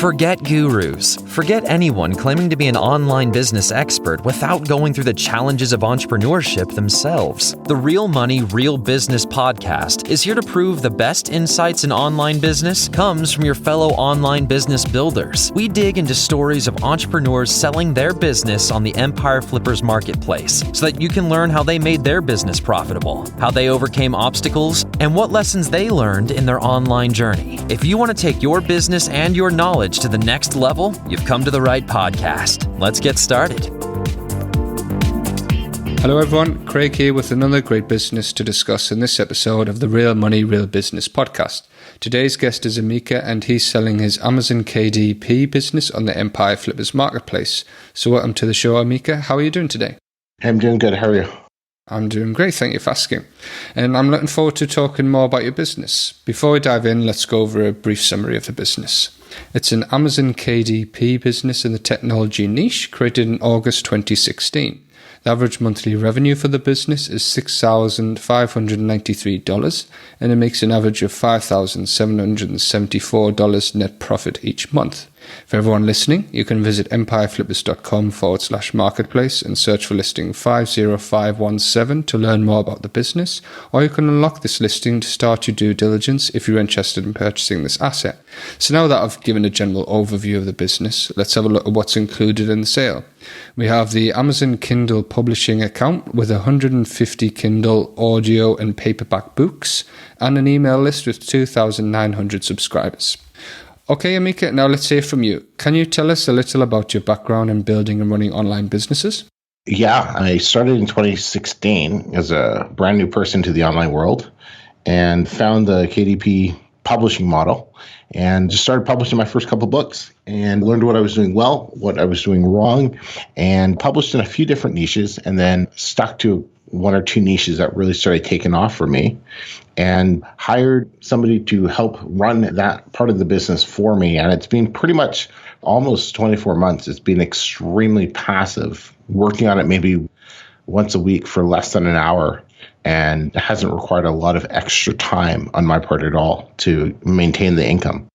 Forget gurus. Forget anyone claiming to be an online business expert without going through the challenges of entrepreneurship themselves. The Real Money, Real Business podcast is here to prove the best insights in online business comes from your fellow online business builders. We dig into stories of entrepreneurs selling their business on the Empire Flippers marketplace so that you can learn how they made their business profitable, how they overcame obstacles, and what lessons they learned in their online journey. If you want to take your business and your knowledge to the next level, you've come to the right podcast. Let's get started. Hello everyone, Craig here with another great business to discuss in this episode of the Real Money, Real Business podcast. Today's guest is Amika and he's selling his Amazon KDP business on the Empire Flippers marketplace. So welcome to the show, Amika. How are you doing today? I'm doing good. How are you? I'm doing great, thank you for asking. And I'm looking forward to talking more about your business. Before we dive in, let's go over a brief summary of the business. It's an Amazon KDP business in the technology niche created in August 2016. The average monthly revenue for the business is $6,593, and it makes an average of $5,774 net profit each month. For everyone listening, you can visit empireflippers.com/marketplace and search for listing 50517 to learn more about the business, or you can unlock this listing to start your due diligence if you're interested in purchasing this asset. So now that I've given a general overview of the business, let's have a look at what's included in the sale. We have the Amazon Kindle publishing account with 150 Kindle audio and paperback books and an email list with 2,900 subscribers. Okay, Amika, now let's hear from you. Can you tell us a little about your background in building and running online businesses? Yeah, I started in 2016 as a brand new person to the online world and found the KDP publishing model and just started publishing my first couple books and learned what I was doing well, what I was doing wrong, and published in a few different niches and then stuck to one or two niches that really started taking off for me and hired somebody to help run that part of the business for me. And it's been pretty much almost 24 months. It's been extremely passive, working on it maybe once a week for less than an hour. And it hasn't required a lot of extra time on my part at all to maintain the income.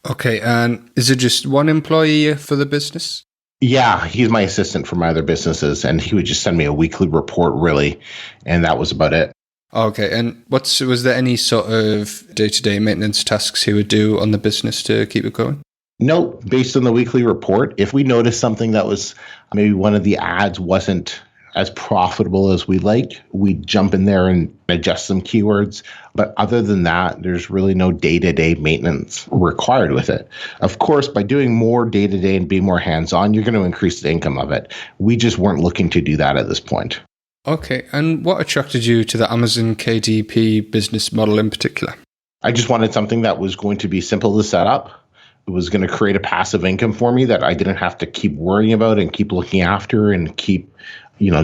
Okay, and is it just one employee for the business? Yeah, he's my assistant for my other businesses, and he would just send me a weekly report, really, and that was about it. Okay, and was there any sort of day-to-day maintenance tasks he would do on the business to keep it going? No, based on the weekly report, if we noticed something that was maybe one of the ads wasn't as profitable as we like, we'd jump in there and adjust some keywords. But other than that, there's really no day-to-day maintenance required with it. Of course, by doing more day-to-day and being more hands-on, you're going to increase the income of it. We just weren't looking to do that at this point. Okay, and what attracted you to the Amazon KDP business model in particular? I just wanted something that was going to be simple to set up. It was going to create a passive income for me that I didn't have to keep worrying about and keep looking after and keep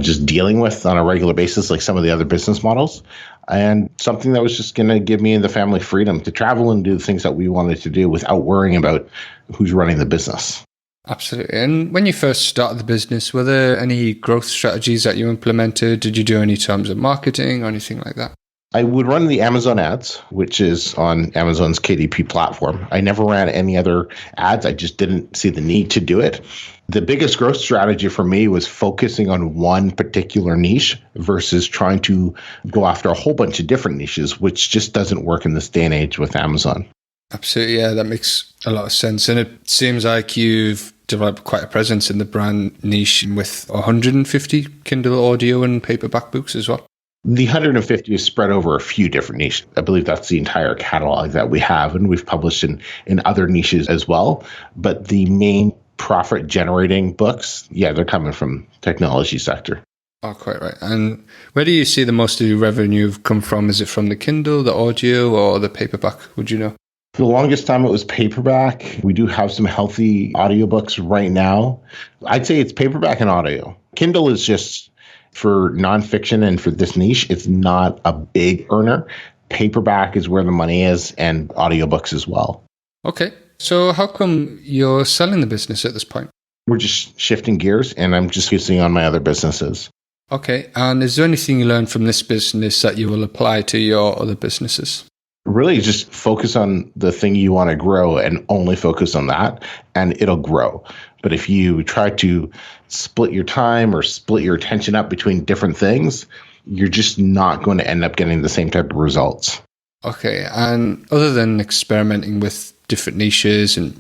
just dealing with on a regular basis like some of the other business models, and something that was just going to give me and the family freedom to travel and do the things that we wanted to do without worrying about who's running the business. Absolutely. And when you first started the business, were there any growth strategies that you implemented? Did you do any terms of marketing or anything like that? I would run the Amazon ads, which is on Amazon's KDP platform. I never ran any other ads. I just didn't see the need to do it. The biggest growth strategy for me was focusing on one particular niche versus trying to go after a whole bunch of different niches, which just doesn't work in this day and age with Amazon. Absolutely. Yeah, that makes a lot of sense. And it seems like you've developed quite a presence in the brand niche with 150 Kindle audio and paperback books as well. The 150 is spread over a few different niches. I believe that's the entire catalog that we have, and we've published in other niches as well. But the main profit-generating books, they're coming from technology sector. Oh, quite right. And where do you see the most of your revenue come from? Is it from the Kindle, the audio, or the paperback? Would you know? For the longest time, it was paperback. We do have some healthy audiobooks right now. I'd say it's paperback and audio. Kindle is just for nonfiction, and for this niche, it's not a big earner. Paperback is where the money is, and audiobooks as well. Okay. So how come you're selling the business at this point? We're just shifting gears, and I'm just focusing on my other businesses. Okay. And is there anything you learned from this business that you will apply to your other businesses? really just focus on the thing you want to grow and only focus on that, and it'll grow. But if you try to split your time or split your attention up between different things, you're just not going to end up getting the same type of results. Okay, and other than experimenting with different niches and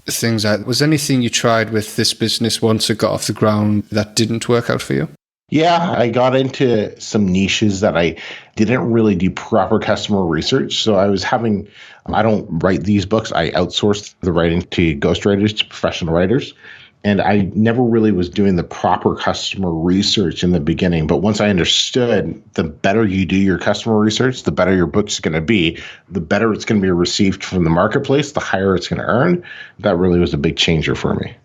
things like that, was anything you tried with this business once it got off the ground that didn't work out for you? Yeah, I got into some niches that I didn't really do proper customer research. So I don't write these books. I outsourced the writing to ghostwriters, to professional writers. And I never really was doing the proper customer research in the beginning. But once I understood, the better you do your customer research, the better your book's going to be, the better it's going to be received from the marketplace, the higher it's going to earn. That really was a big changer for me.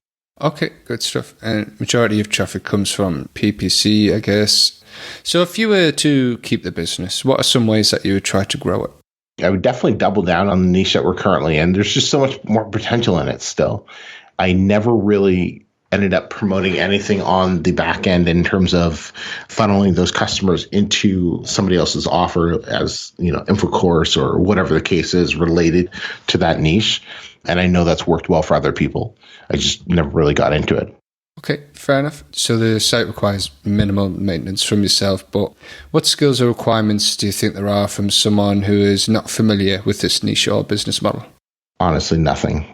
Okay, good stuff. And majority of traffic comes from PPC, I guess. So if you were to keep the business, what are some ways that you would try to grow it? I would definitely double down on the niche that we're currently in. There's just so much more potential in it still. I never really ended up promoting anything on the back end in terms of funneling those customers into somebody else's offer as, InfoCourse or whatever the case is related to that niche. And I know that's worked well for other people. I just never really got into it. Okay, fair enough. So the site requires minimal maintenance from yourself, but what skills or requirements do you think there are from someone who is not familiar with this niche or business model? Honestly, nothing.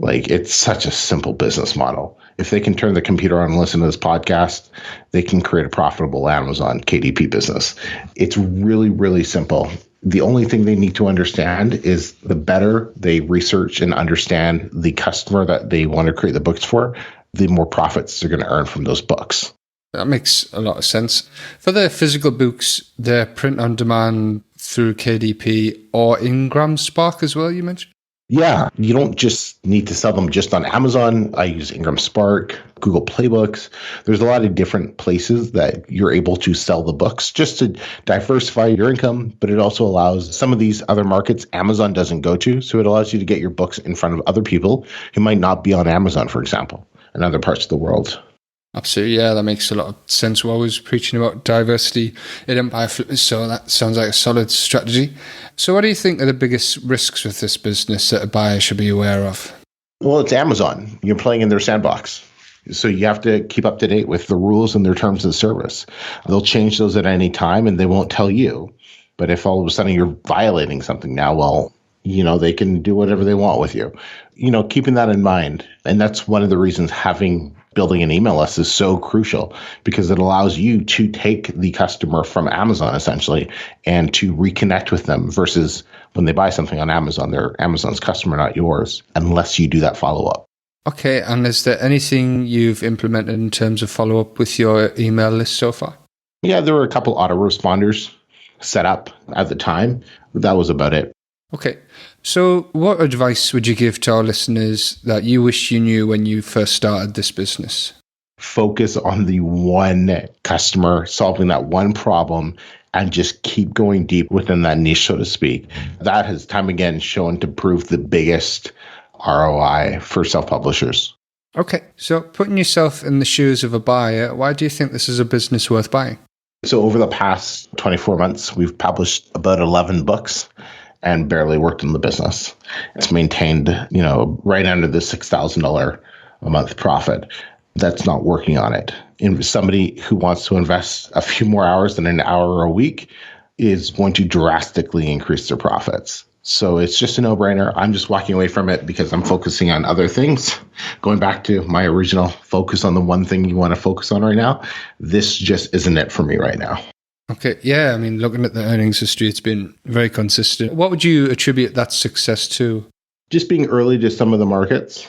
It's such a simple business model. If they can turn the computer on and listen to this podcast, they can create a profitable Amazon KDP business. It's really, really simple. The only thing they need to understand is the better they research and understand the customer that they want to create the books for, the more profits they're going to earn from those books. That makes a lot of sense. For the physical books, they're print on demand through KDP or Ingram Spark as well, you mentioned? Yeah, you don't just need to sell them just on Amazon. I use Ingram Spark, Google Playbooks. There's a lot of different places that you're able to sell the books just to diversify your income, but it also allows some of these other markets Amazon doesn't go to. So it allows you to get your books in front of other people who might not be on Amazon, for example, in other parts of the world. Absolutely, yeah, that makes a lot of sense. We're always preaching about diversity in Empire Flippers, so that sounds like a solid strategy. So what do you think are the biggest risks with this business that a buyer should be aware of? Well, it's Amazon. You're playing in their sandbox. So you have to keep up to date with the rules and their terms of service. They'll change those at any time and they won't tell you. But if all of a sudden you're violating something now, well, they can do whatever they want with you. Keeping that in mind. And that's one of the reasons building an email list is so crucial, because it allows you to take the customer from Amazon essentially and to reconnect with them versus when they buy something on Amazon, they're Amazon's customer, not yours, unless you do that follow-up. Okay, and is there anything you've implemented in terms of follow-up with your email list so far? Yeah, there were a couple autoresponders set up at the time. That was about it. Okay, so what advice would you give to our listeners that you wish you knew when you first started this business? Focus on the one customer, solving that one problem, and just keep going deep within that niche, so to speak. That has time again shown to prove the biggest ROI for self-publishers. Okay, so putting yourself in the shoes of a buyer, why do you think this is a business worth buying? So over the past 24 months, we've published about 11 books and barely worked in the business. It's maintained, right under the $6,000 a month profit. That's not working on it. And somebody who wants to invest a few more hours than an hour a week is going to drastically increase their profits. So it's just a no-brainer. I'm just walking away from it because I'm focusing on other things. Going back to my original focus on the one thing you want to focus on right now, this just isn't it for me right now. Okay, yeah, looking at the earnings history, it's been very consistent. What would you attribute that success to? Just being early to some of the markets.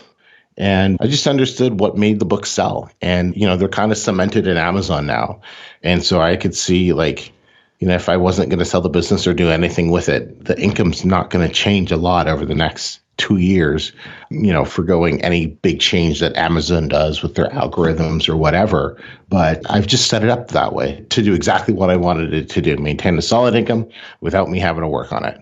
And I just understood what made the book sell. And, they're kind of cemented in Amazon now. And so I could see if I wasn't going to sell the business or do anything with it, the income's not going to change a lot over the next 2 years, forgoing any big change that Amazon does with their algorithms or whatever. But I've just set it up that way to do exactly what I wanted it to do, maintain a solid income without me having to work on it.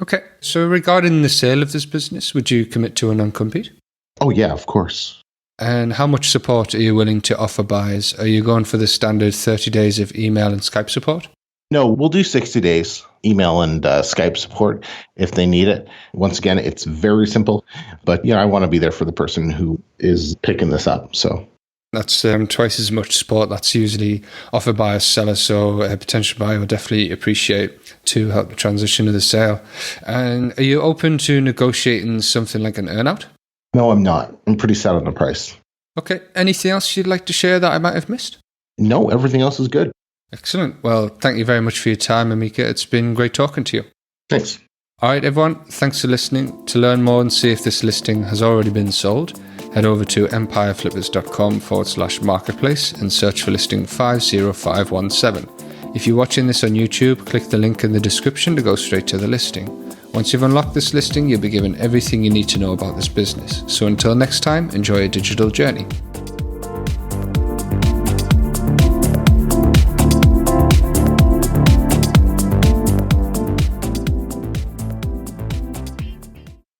Okay. So regarding the sale of this business, would you commit to a non-compete? Oh, yeah, of course. And how much support are you willing to offer buyers? Are you going for the standard 30 days of email and Skype support? No, we'll do 60 days, email and Skype support if they need it. Once again, it's very simple, but I want to be there for the person who is picking this up. So that's twice as much support that's usually offered by a seller, so a potential buyer will definitely appreciate to help the transition of the sale. And are you open to negotiating something like an earnout? No, I'm not. I'm pretty set on the price. Okay. Anything else you'd like to share that I might have missed? No, everything else is good. Excellent. Well, thank you very much for your time, Amika. It's been great talking to you. Thanks. All right, everyone. Thanks for listening. To learn more and see if this listing has already been sold, head over to empireflippers.com/marketplace and search for listing 50517. If you're watching this on YouTube, click the link in the description to go straight to the listing. Once you've unlocked this listing, you'll be given everything you need to know about this business. So until next time, enjoy your digital journey.